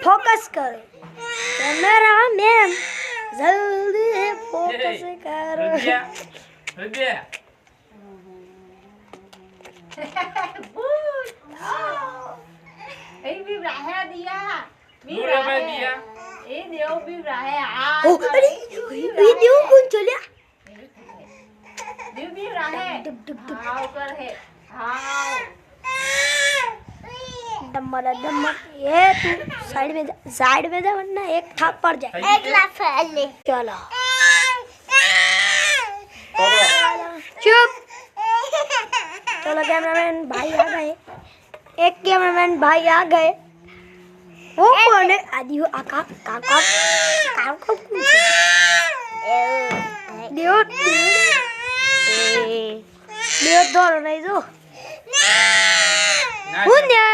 focus करो camera man जल्दी focus करो भी रहा है दिया दूर पे दिया ये देव भी रहा है ओ अरे वीडियो कौन चलिया देव भी रहा है डुक डुक डुक हाँ ऊपर है हाँ डम्मर डम्मर ये तू साइड में जा वरना एक थाप पड़ जाए एक लाफ ले चलो चुप चलो कैमरामैन भाई आ गए एक कैमरामैन भाई आ गए वो कौन है आदि वो आका काका काका कौन है दियो दियो दोरो नहीं जो ના हुन्या